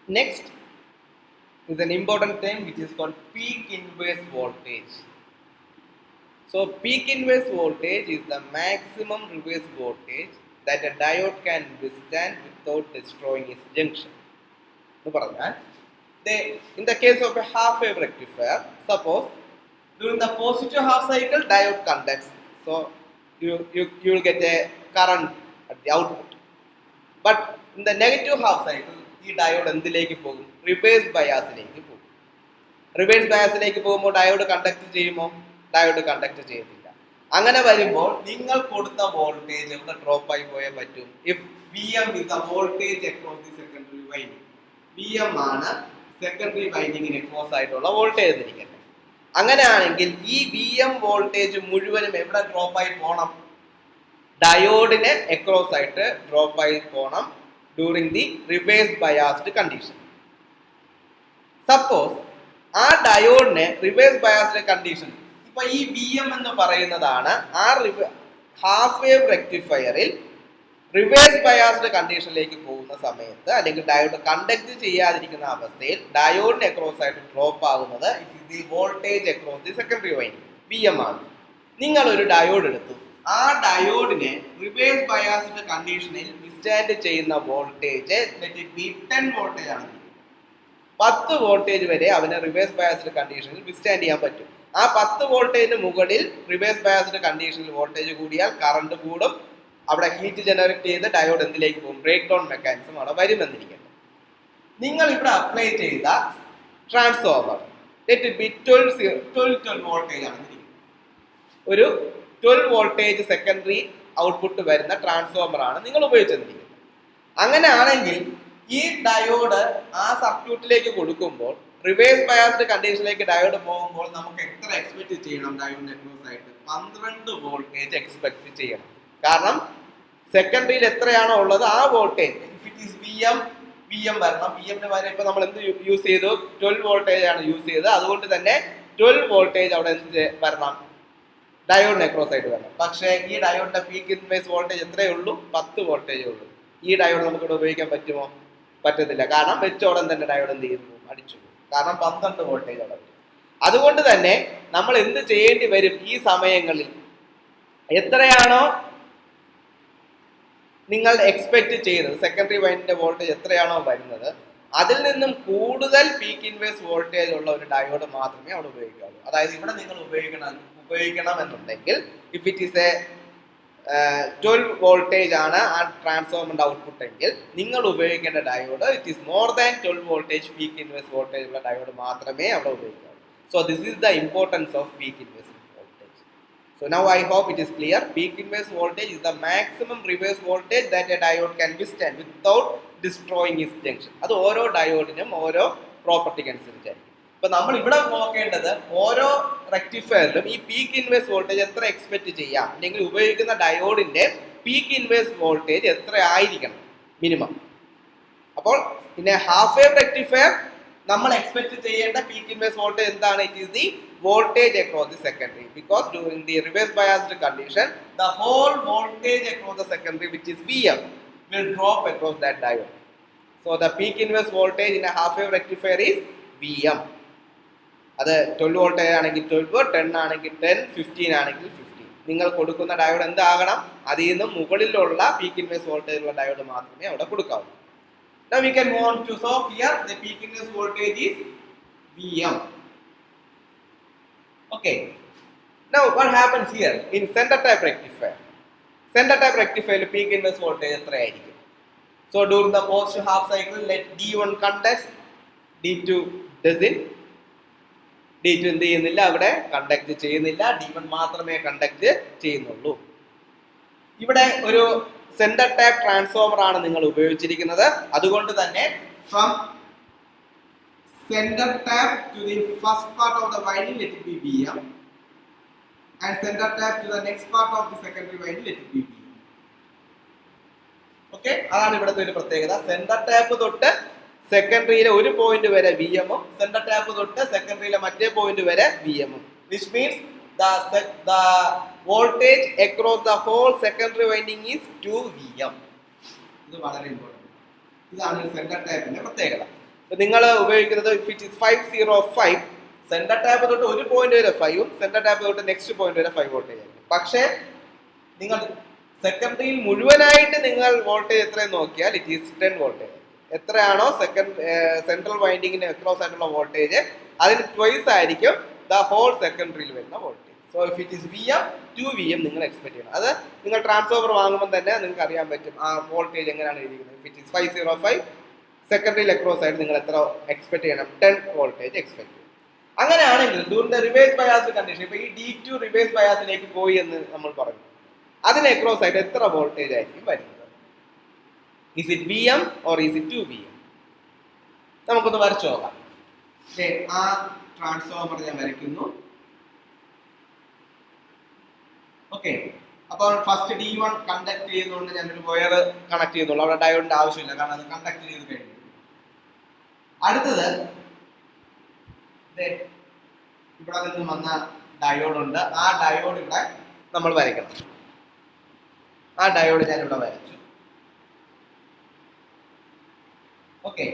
Next is an important term which is called peak inverse voltage. So peak inverse voltage is the maximum reverse voltage that a diode can withstand without destroying its junction. In the case of a half-wave rectifier, suppose during the positive half cycle diode conducts, so you will get a current at the output. But in the negative half cycle, ഈ diode എന്തിലേക്ക് പോകും? Reverse ബയാസിലേക്ക് പോകും. Reverse ബയാസിലേക്ക് പോകുമ്പോൾ diode conduct ചെയ്യുമോ? Diode conduct ചെയ്യത്തില്ല. അങ്ങനെ വരുമ്പോൾ നിങ്ങൾ കൊടുത്ത വോൾട്ടേജ് എവിടെ ഡ്രോപ്പ് ആയി പോയേ പറ്റും? If Vm is the voltage across the secondary winding. Vm ആണ് സെക്കൻഡറി വൈൻഡിങ്ങിന് ക്രോസ് ആയിട്ടുള്ള വോൾട്ടേജ് എന്നിരിക്കട്ടെ. അങ്ങനെയാണെങ്കിൽ ഈ Vm വോൾട്ടേജ് മുഴുവനും എവിടെ ഡ്രോപ്പ് ആയി പോകണം? ഡയോഡിന് അക്രോസ് ആയിട്ട് ഡ്രോപ്പ് ആയി പോകണം during the reverse biased condition. Suppose ആ ഡയോഡിന് റിവേഴ്സ് ബയാസ്ഡ് കണ്ടീഷൻ, ഇപ്പൊ ഈ Vm എന്ന് പറയുന്നതാണ് ആ ഹാഫ് വേവ് റെക്ടിഫയറിൽ റിവേഴ്സ് ബയാസ്ഡ് കണ്ടീഷനിലേക്ക് പോകുന്ന സമയത്ത് അല്ലെങ്കിൽ ഡയോഡ് കണ്ടക്ട് ചെയ്യാതിരിക്കുന്ന അവസ്ഥയിൽ ഡയോഡിന് അക്രോസ് ആയിട്ട് ഡ്രോപ്പ് ആകുന്നത് the voltage across the secondary winding Vm ആണ്. നിങ്ങൾ ഒരു ഡയോഡ് എടുത്തു, ആ ഡയോഡിനെ റിവേഴ്സ് ബയാസ്ഡ് കണ്ടീഷനിൽ വിസ്റ്റാൻഡ് ചെയ്യുന്ന വോൾട്ടേജ് 10 വോൾട്ടേജ് ആണ്. 10 വോൾട്ടേജ് വരെ അവന് റിവേഴ്സ് ബയാസ്ഡ് കണ്ടീഷനിൽ വിസ്റ്റാൻഡ് ചെയ്യാൻ പറ്റും. ആ 10 വോൾട്ടേജിന് മുകളിൽ റിവേഴ്സ് ബയാസ്ഡ് കണ്ടീഷനിൽ വോൾട്ടേജ് കൂടിയാൽ കറണ്ട് കൂടും. അവിടെ ഹീറ്റ് ജനറേറ്റ് ചെയ്ത് ഡയോഡ് എന്തിലേക്ക് പോകും? ബ്രേക്ക് ഡൗൺ മെക്കാനിസം അവിടെ വരുമെന്നിരിക്കട്ടെ. നിങ്ങൾ ഇവിടെ അപ്ലൈ ചെയ്ത ട്രാൻസ്ഫോർമർ 12 വോൾട്ടേജ് ആണ്. ഒരു 12 വോൾട്ടേജ് സെക്കൻഡറി ഔട്ട്പുട്ട് വരുന്ന ട്രാൻസ്ഫോർമർ ആണ് നിങ്ങൾ ഉപയോഗിച്ചിരിക്കുന്നത്. അങ്ങനെയാണെങ്കിൽ ഈ ഡയോഡ് ആ സർക്യൂട്ടിലേക്ക് കൊടുക്കുമ്പോൾ റിവേഴ്സ് ബയാസ്ഡ് കണ്ടീഷനിലേക്ക് ഡയോഡ് പോകുമ്പോൾ നമുക്ക് എത്ര എക്സ്പെക്ട് ചെയ്യണം? ഡയോഡിന് അക്രോസ് ആയിട്ട് 12 വോൾട്ടേജ് എക്സ്പെക്ട് ചെയ്യണം. കാരണം സെക്കൻഡറിയിൽ എത്രയാണോ ഉള്ളത് ആ voltage, if it is Vm വരണം. Vmന് പകരം ഇപ്പൊ നമ്മൾ എന്ത് യൂസ് ചെയ്തു? 12 വോൾട്ടേജ് ആണ് യൂസ് ചെയ്തത്. അതുകൊണ്ട് തന്നെ 12 വോൾട്ടേജ് അവിടെ എന്ത് വരണം? ഡയോഡിന് അക്രോസ് ആയിട്ട് വരണം. പക്ഷേ ഈ ഡയോഡിന്റെ പീക്ക് ഇൻവേഴ്സ് വോൾട്ടേജ് എത്രയേ ഉള്ളൂ? 10 വോൾട്ടേജേ ഉള്ളൂ. ഈ ഡയോഡ് നമുക്ക് ഇവിടെ ഉപയോഗിക്കാൻ പറ്റുമോ? പറ്റത്തില്ല. കാരണം വെച്ചോടൻ തന്നെ ഡയോഡ് എന്ത് ചെയ്യുന്നു? അടിച്ചു. കാരണം 12 വോൾട്ടേജ് അവിടെ വരും. അതുകൊണ്ട് തന്നെ നമ്മൾ എന്ത് ചെയ്യേണ്ടി വരും? ഈ സമയങ്ങളിൽ എത്രയാണോ നിങ്ങൾ എക്സ്പെക്ട് ചെയ്യുന്നത്, സെക്കൻഡറി വൈൻഡിന്റെ വോൾട്ടേജ് എത്രയാണോ വരുന്നത്, അതിൽ നിന്നും കൂടുതൽ പീക്ക് ഇൻവേഴ്സ് വോൾട്ടേജ് ഉള്ള ഒരു ഡയോഡ് മാത്രമേ അവിടെ ഉപയോഗിക്കാവൂ. അതായത് ഇവിടെ നിങ്ങൾ ഉപയോഗിക്കണം എന്നുണ്ടെങ്കിൽ if it is a 12 voltage ആണ് ആ ട്രാൻസ്ഫോർമറിന്റെ ഔട്ട്പുട്ട് എങ്കിൽ നിങ്ങൾ ഉപയോഗിക്കേണ്ട diode it is more than 12 voltage peak inverse voltage ഉള്ള ഡയോഡ് മാത്രമേ അവിടെ ഉപയോഗിക്കാവൂ. So this is the importance of peak inverse voltage. So now I hope it is clear. Peak inverse voltage is the maximum reverse voltage that a diode can withstand without destroying its junction. അത് ഓരോ ഡയോഡിനും ഓരോ പ്രോപ്പർട്ടിക്ക് അനുസരിച്ചായിരിക്കും. ഇപ്പൊ നമ്മൾ ഇവിടെ നോക്കേണ്ടത് ഓരോ റെക്ടിഫയറിലും ഈ പീക്ക് ഇൻവേഴ്സ് വോൾട്ടേജ് എത്ര എക്സ്പെക്ട് ചെയ്യാം, അല്ലെങ്കിൽ ഉപയോഗിക്കുന്ന ഡയോഡിന്റെ പീക്ക് ഇൻവേഴ്സ് വോൾട്ടേജ് എത്ര ആയിരിക്കണം മിനിമം. അപ്പോൾ പിന്നെ ഹാഫ് വേവ് റെക്ടിഫയർ നമ്മൾ എക്സ്പെക്ട് ചെയ്യേണ്ട പീക്ക് ഇൻവേഴ്സ് വോൾട്ടേജ് എന്താണ്? It is the voltage across the secondary, because during the reverse biased condition the whole voltage across the secondary, which is Vm, will drop across that diode. So the peak inverse voltage in a half wave rectifier is Vm. അത് 12 voltage ആണെങ്കിൽ 12, 10 ആണെങ്കിൽ 10, 15 ആണെങ്കിൽ 15. നിങ്ങൾ കൊടുക്കുന്ന diode എന്താകണം? അതിൽ നിന്നും മുകളിലുള്ള peak inverse voltage ഉള്ള ഡയോഡ് മാത്രമേ അവിടെ കൊടുക്കാവൂ. Now we can move on to solve here. The peak inverse voltage is Vm. Okay. Now what happens here in center type rectifier? Center type rectifier peak inverse voltage എത്രയായിരിക്കും? So during the positive half cycle, let D1 conducts, D2 doesn't. D2 എന്ത് ചെയ്യുന്നില്ല? അവിടെ conduct ചെയ്യുന്നില്ല. D1 മാത്രമേ conduct ചെയ്യുന്നുള്ളൂ. ഇവിടെ ഒരു centre type transformer ആണ് നിങ്ങൾ ഉപയോഗിച്ചിരിക്കുന്നത്. അതുകൊണ്ട് തന്നെ from center tap to the first part of the winding, let it be Vm, and center tap to the next part of the secondary winding, let it be Vm. Okay, അതാണ് ഇവിടുത്തെ ഒരു പ്രത്യേകത. Centre tap തൊട്ട് സെക്കൻഡറിയിലെ ഒരു point വരെ Vm ഉം centre tap തൊട്ട് സെക്കൻഡറിയിലെ മറ്റേ പോയിന്റ് വരെ Vm ഉം, which means the voltage across the whole secondary winding is 2 Vm. ഇത് വളരെ ഇമ്പോർട്ടന്റ്. ഇതാണ് സെന്റർ ടാപ്പിന്റെ പ്രത്യേകത. നിങ്ങൾ ഉപയോഗിക്കുന്നത് if it is 505 centre tap തൊട്ട് ഒരു പോയിന്റ് വരെ 5ഉം സെന്റർ ടാപ്പ് തൊട്ട് നെക്സ്റ്റ് പോയിന്റ് വരെ 5 വോൾട്ടേജ് ആയിരിക്കും. പക്ഷേ നിങ്ങൾ സെക്കൻഡറിയിൽ മുഴുവനായിട്ട് നിങ്ങൾ വോൾട്ടേജ് എത്രയെന്ന് നോക്കിയാൽ ഇറ്റ് ഈസ് 10 വോൾട്ടേജ്. എത്രയാണോ സെൻട്രൽ വൈൻഡിങ്ങിന് അക്രോസ് ആയിട്ടുള്ള വോൾട്ടേജ് അതിന് ട്വൈസ് ആയിരിക്കും ദ ഹോൾ സെക്കൻഡറിയിൽ വരുന്ന voltage. So if it is VM 2VM നിങ്ങൾ എക്സ്പെക്ട് ചെയ്യണം. അത് നിങ്ങൾ ട്രാൻസ്ഫോമർ വാങ്ങുമ്പോൾ തന്നെ നിങ്ങൾക്ക് അറിയാൻ പറ്റും ആ വോൾട്ടേജ് എങ്ങനെയാണ് എഴുതിയിരിക്കുന്നത്. ഇഫ് ഇറ്റ് ഈസ് 505 സെക്കൻഡറിയിൽ അക്രോസ് ആയിട്ട് നിങ്ങൾ എത്ര എക്സ്പെക്ട് ചെയ്യണം? 10 വോൾട്ടേജ് എക്സ്പെക്ട് ചെയ്യണം. അങ്ങനെയാണെങ്കിൽ during the reverse bias condition, ഇപ്പൊ ഈ D2 റിവേഴ്സ് ബയാസിലേക്ക് പോയി എന്ന് നമ്മൾ പറഞ്ഞു, അതിന് അക്രോസ് ആയിട്ട് എത്ര വോൾട്ടേജ് ആയിരിക്കും വരുന്നത്? Is it VM or is it 2VM? നമുക്കൊന്ന് വരച്ചു നോക്കാം. ആ ട്രാൻസ്ഫോമർ ഞാൻ വരയ്ക്കുന്നു. ഓക്കെ, അപ്പോൾ ഫസ്റ്റ് D1 കണ്ടക്ട് ചെയ്യുന്നതുകൊണ്ട് ഞാനൊരു വയർ കണക്ട് ചെയ്യുന്നുള്ളൂ. അവിടെ ഡയോഡിന്റെ ആവശ്യമില്ല, കാരണം അത് കണ്ടക്ട് ചെയ്ത് കഴിഞ്ഞു. അടുത്തത് ഇവിടെ നിന്ന് വന്ന ഡയോഡ് ഉണ്ട്. ആ ഡയോഡ് ഇവിടെ നമ്മൾ വരയ്ക്കണം. ആ ഡയോഡ് ഞാൻ ഇവിടെ വരച്ചു. ഓക്കെ,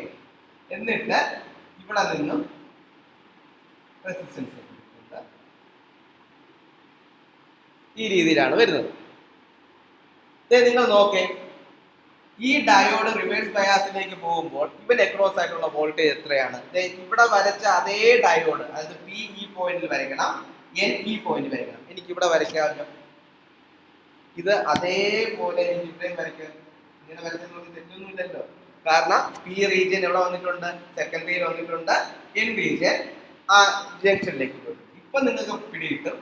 എന്നിട്ട് ഇവിടെ നിന്നും റെസിസ്റ്റൻസ് ഈ രീതിയിലാണ് വരുന്നത്. നിങ്ങൾ നോക്കേ, ഈ ഡയോഡ് റിവേഴ്സ് ബയാസിലേക്ക് പോകുമ്പോൾ ഇവൻ അക്രോസ് ആയിട്ടുള്ള വോൾട്ടേജ് എത്രയാണ്? ഇവിടെ വരച്ച അതേ ഡയോഡ്, അതായത് P ഈ പോയിന്റിൽ വരയ്ക്കണം, N ഈ പോയിന്റ് വരയ്ക്കണം. എനിക്ക് ഇവിടെ വരയ്ക്കാമല്ലോ. ഇത് അതേപോലെ എനിക്ക് ഇവിടെയും വരയ്ക്കാം. ഇങ്ങനെ വരച്ചെന്ന് തെറ്റൊന്നുമില്ലല്ലോ, കാരണം P റീജിയൻ എവിടെ വന്നിട്ടുണ്ട്? സെക്കൻഡറിയിൽ വന്നിട്ടുണ്ട്. N റീജിയൻ ആ ജംഗ്ഷനിലേക്ക് പോയിട്ടുണ്ട്. ഇപ്പൊ നിങ്ങൾക്ക് പിടിയിട്ടും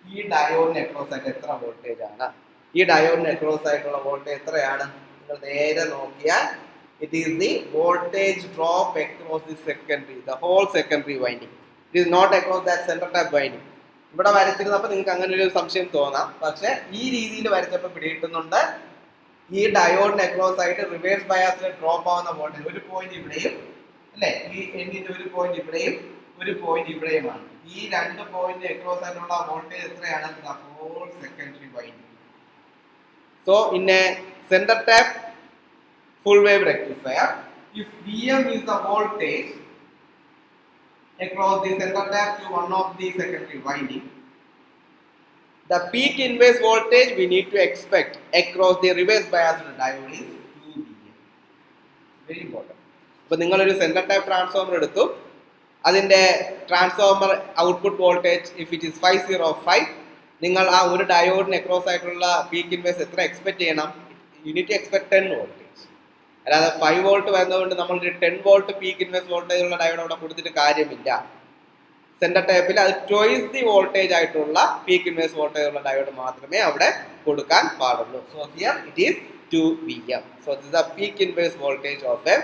ഈ ഡയോഡിന് അക്രോസ് ആയിട്ട് എത്ര വോൾട്ടേജ് ആണ്? ഈ ഡയോഡിന് അക്രോസ് ആയിട്ടുള്ള വോൾട്ടേജ് എത്രയാണ്? നിങ്ങൾ നേരെ നോക്കിയാൽ it is the voltage drop across the secondary, the whole secondary winding. It is not across that centre tap winding. ഇവിടെ വരച്ചിരുന്നപ്പോൾ നിങ്ങൾക്ക് അങ്ങനെ ഒരു സംശയം തോന്നാം, പക്ഷെ ഈ രീതിയിൽ വരച്ചപ്പോൾ പിടികിട്ടുന്നുണ്ട്. ഈ ഡയോഡിന് അക്രോസ് ആയിട്ട് റിവേഴ്സ് ബയാസിൽ ഡ്രോപ്പ് ആവുന്ന വോൾട്ടേജ് ഒരു പോയിന്റ് ഇവിടെയും, അല്ലെ, ഈ എണ്ണിന്റെ ഒരു പോയിന്റ് ഇവിടെയും ഒരു പോയിന്റ് ഇവിടെയുമാണ്. ഈ രണ്ട് പോയിന്റ് അക്രോസ് ആയിട്ടുള്ള വോൾട്ടേജ് എത്രയാണ്? The whole secondary winding. So in a center tap full wave rectifier, if VM is the voltage across the center tap to one of the secondary winding, the peak inverse voltage we need to expect across the reverse biased diode is 2VM. Very important. അപ്പോൾ നിങ്ങളൊരു centre type transformer എടുത്തു, അതിൻ്റെ transformer output voltage if it is 505, നിങ്ങൾ ആ ഒരു ഡയോഡിന് across ആയിട്ടുള്ള peak inverse എത്ര expect ചെയ്യണം? Unit expect 10 voltage. അല്ലാതെ 5 വോൾട്ട് വരുന്നതുകൊണ്ട് നമ്മൾ 10 വോൾട്ട് പീക്ക് ഇൻവേഴ്സ് വോൾട്ടേജ് ഉള്ള ഡയോഡ് അവിടെ കൊടുത്തിട്ട് കാര്യമില്ല. സെന്റർ ടൈപ്പിൽ അത് ട്വൈസ് ദി വോൾട്ടേജ് ആയിട്ടുള്ള പീക്ക് ഇൻവേഴ്സ് വോൾട്ടേജ് ഉള്ള ഡയോഡ് മാത്രമേ അവിടെ കൊടുക്കാൻ പാടുള്ളൂ. So here it is 2VM. So this is the peak inverse voltage of A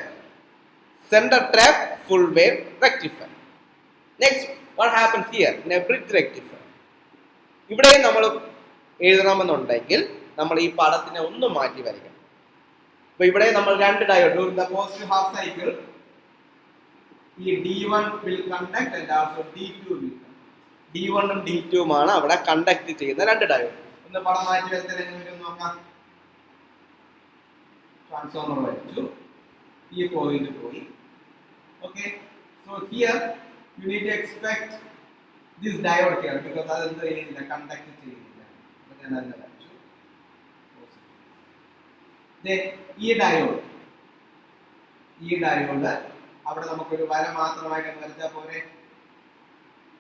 centre trap full wave rectifier. Next, what happens here in A bridge rectifier? ഇവിടെ നമ്മൾ എഴുതണമെന്നുണ്ടെങ്കിൽ നമ്മൾ ഈ പടത്തിനെ ഒന്ന് മാറ്റി വരയ്ക്കണം. അപ്പൊ ഇവിടെ നമ്മൾ രണ്ട് diode, the positive half cycle, ഈ D1 will conduct and also D2 will conduct. D1 ഉം D2 ഉമാണ് അവിടെ കണ്ടക്ട് ചെയ്യുന്ന രണ്ട് ഡയോഡ്. ഒന്ന് പടം മാറ്റി വരച്ചാൽ നോക്കാം. ട്രാൻസ്ഫോമർ വരച്ചു, ഈ പോയിന്റ് പോയി. Okay, so here you need to expect this diode here because അതെന്ത് ചെയ്യുന്നില്ല, കണ്ടക്ട് ചെയ്യുന്നില്ല. ഞാൻ അതിനെ വരച്ചു. ഈ ഡയോഡ് അവിടെ നമുക്കൊരു വര മാത്രമായിട്ട് വരച്ചാൽ പോരെ.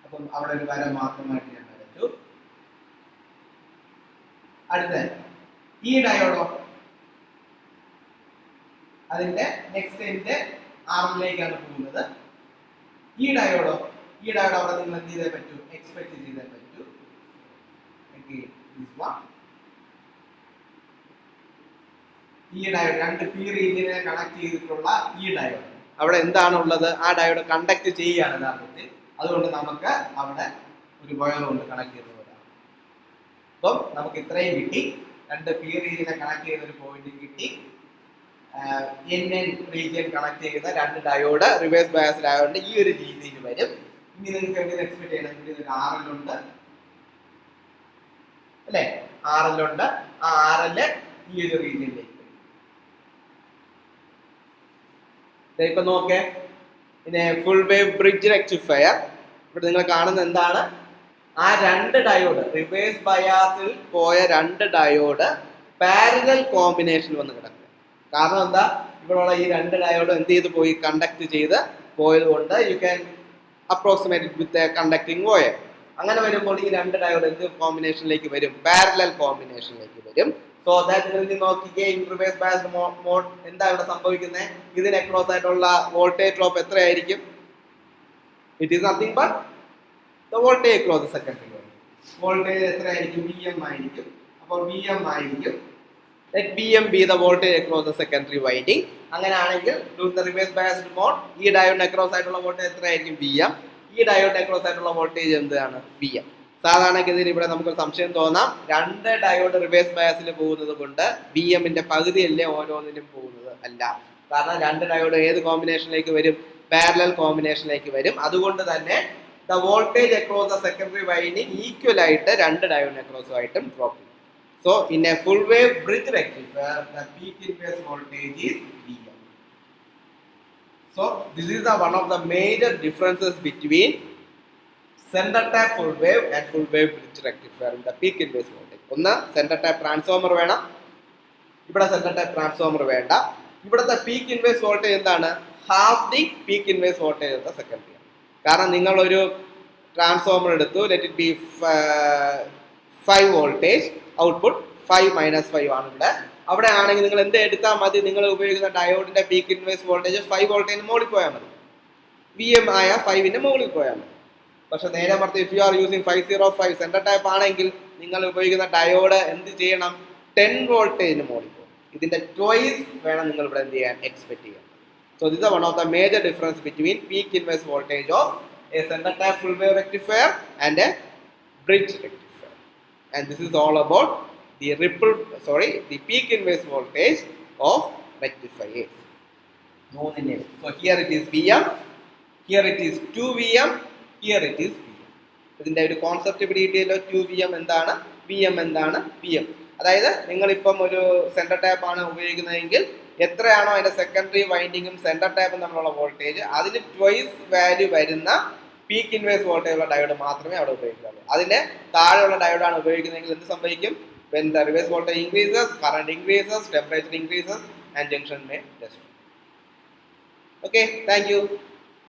അപ്പം അവിടെ ഒരു വര മാത്രമായിട്ട് ഞാൻ വരച്ചു. അടുത്ത ഈ ഡയോഡോ, അതിന്റെ നെക്സ്റ്റ് എൻഡ് ആർമിലേക്കാണ് പോകുന്നത്. ഈ ഡയോഡ് അവിടെ നിങ്ങൾ എന്ത് ചെയ്തേ പറ്റൂ? എക്സ്പെക്ട് ചെയ്തേ പറ്റൂ. ഈ ഡയോഡ് രണ്ട് പി റീജിയനെ കണക്ട് ചെയ്തിട്ടുള്ള ഈ ഡയോഡ് അവിടെ എന്താണ് ഉള്ളത്? ആ ഡയോഡ് കണ്ടക്ട് ചെയ്യുകയാണ് യഥാർത്ഥത്തിൽ. അതുകൊണ്ട് നമുക്ക് അവിടെ ഒരു വയർ കൊണ്ട് കണക്ട് ചെയ്തതാണ്. അപ്പം നമുക്ക് ഇത്രയും കിട്ടി. രണ്ട് പി റീജിയനെ കണക്ട് ചെയ്ത ഒരു പോയിന്റ് കിട്ടി. NN റീജിയൻ കണക്ട് ചെയ്ത രണ്ട് ഡയോഡ് റിവേഴ്സ് ബയാസ് ആയതുകൊണ്ട് ഈ ഒരു രീതിയിൽ വരും. ഇനി നിങ്ങൾക്ക് എങ്ങനെ എക്സ്പെക്ട് ചെയ്യണം? ഒരു RL ഉണ്ട്, അല്ലെ? RL ഉണ്ട്. ആ RL ഈ ഒരു റീജിയനിലേക്ക്. ഇപ്പൊ നോക്കേ, പിന്നെ ഫുൾ വേവ് ബ്രിഡ്ജ് റെക്ടിഫയർ. ഇവിടെ നിങ്ങൾ കാണുന്ന എന്താണ്, ആ രണ്ട് ഡയോഡ് റിവേഴ്സ് ബയാസിൽ പോയ രണ്ട് ഡയോഡ് പാരലൽ കോമ്പിനേഷൻ വന്ന് കിടക്കുക. കാരണം എന്താ, ഇവിടെയുള്ള ഈ രണ്ട് ഡയോഡ് എന്ത് ചെയ്ത് പോയി, കണ്ടക്ട് ചെയ്ത് പോയത് കൊണ്ട് you can approximate with conducting wire. അങ്ങനെ വരുമ്പോൾ ഈ രണ്ട് ഡയോഡ് എന്ത് കോമ്പിനേഷനിലേക്ക് വരും, പാരലൽ കോമ്പിനേഷനിലേക്ക് വരും. സോ ദാറ്റ് നിങ്ങൾ നോക്കിക്കേ, ഇൻ റിവേഴ്സ് ബയാസ്ഡ് മോഡ് എന്താ ഇവിടെ സംഭവിക്കുന്നത്, ഇതിന് അക്രോസ് ആയിട്ടുള്ള വോൾട്ടേജ് ഡ്രോപ്പ് എത്രയായിരിക്കും, it is nothing but the voltage across the secondary winding. Voltage എത്രയായിരിക്കും, Vm ആയിരിക്കും. അപ്പോൾ Vm ആയിരിക്കും, let Vm be the voltage across the secondary winding. അങ്ങനെയാണെങ്കിൽ during the reverse biased mode ഈ ഡയോഡിന് അക്രോസ് ആയിട്ടുള്ള voltage എത്രയായിരിക്കും, Vm. ഈ ഡയോഡിന് അക്രോസ് ആയിട്ടുള്ള വോൾട്ടേജ് എന്താണ്, Vm. സാധാരണഗതിയിൽ ഇവിടെ നമുക്ക് സംശയം തോന്നാം, രണ്ട് ഡയോഡ് റിവേഴ്സ് ബയാസിൽ പോകുന്നത് കൊണ്ട് Vmന്റെ പകുതിയല്ലേ ഓരോന്നിനും പോകുന്നത്. അല്ല, കാരണം രണ്ട് ഡയോഡ് ഏത് കോമ്പിനേഷനിലേക്ക് വരും, പാരലൽ കോമ്പിനേഷനിലേക്ക് വരും. അതുകൊണ്ട് തന്നെ the voltage across the secondary winding equal ആയിട്ട് രണ്ട് ഡയോഡിന് അക്രോസ് ആയിട്ടും ഡ്രോപ്പ് ചെയ്യും. So in a full wave bridge rectifier, the peak inverse voltage is Vm. So this is the one of the major differences between center tap full wave and full wave bridge rectifier in the peak inverse voltage. ഒന്ന് centre tap transformer വേണം, ഇവിടെ centre tap transformer വേണ്ട. ഇവിടുത്തെ peak inverse voltage എന്താണ്, half the peak inverse voltage of the secondary. കാരണം നിങ്ങളൊരു transformer എടുത്തു, let it be 5 voltage, output 5 - 5 ആണ് ഇവിടെ. അവിടെ ആണെങ്കിൽ നിങ്ങൾ എന്ത് എടുത്താൽ മതി, നിങ്ങൾ ഉപയോഗിക്കുന്ന ഡയോഡിന്റെ പീക്ക് ഇൻവേഴ്സ് വോൾട്ടേജ് 5 വോൾട്ടേജിന് മുകളിൽ പോയാൽ മതി, Vm ആയ 5ന്റെ മുകളിൽ പോയാൽ മതി. പക്ഷെ നേരെ മറിച്ച് if you are using 505 centre type ആണെങ്കിൽ നിങ്ങൾ ഉപയോഗിക്കുന്ന ഡയോഡ് എന്ത് ചെയ്യണം, 10 വോൾട്ടേജിന് മുകളിൽ പോകും. ഇതിന്റെ ട്വൈസ് വേണം നിങ്ങൾ ഇവിടെ എന്ത് ചെയ്യാൻ, എക്സ്പെക്ട് ചെയ്യാൻ. So this is one of the major difference between peak inverse voltage of a center tap full wave rectifier and a bridge rectifier. And this is all about the peak inverse voltage of rectifiers. So here it is Vm, here it is 2Vm, here it is Vm. ഇതിന്റെ ഒരു concept പിടിയിട്ടില്ലോ, 2Vm എന്താണ്, Vm എന്താണ്, Vm. അതായത് നിങ്ങളിപ്പം ഒരു centre tap ആണ് ഉപയോഗിക്കുന്നതെങ്കിൽ എത്രയാണോ അതിന്റെ സെക്കൻഡറി വൈൻഡിങ്ങും സെന്റർ ടാപ്പും തമ്മിലുള്ള വോൾട്ടേജ്, അതിന് ട്വൈസ് വാല്യൂ വരുന്ന പീക്ക് ഇൻവേഴ്സ് വോൾട്ടേജ് ഉള്ള ഡയോഡ് മാത്രമേ അവിടെ ഉപയോഗിക്കാവൂ. അതിന്റെ താഴെയുള്ള ഡയോഡാണ് ഉപയോഗിക്കുന്നതെങ്കിൽ എന്ത് സംഭവിക്കും, when the reverse voltage increases, current increases, temperature increases and junction may destroy. Okay, thank you.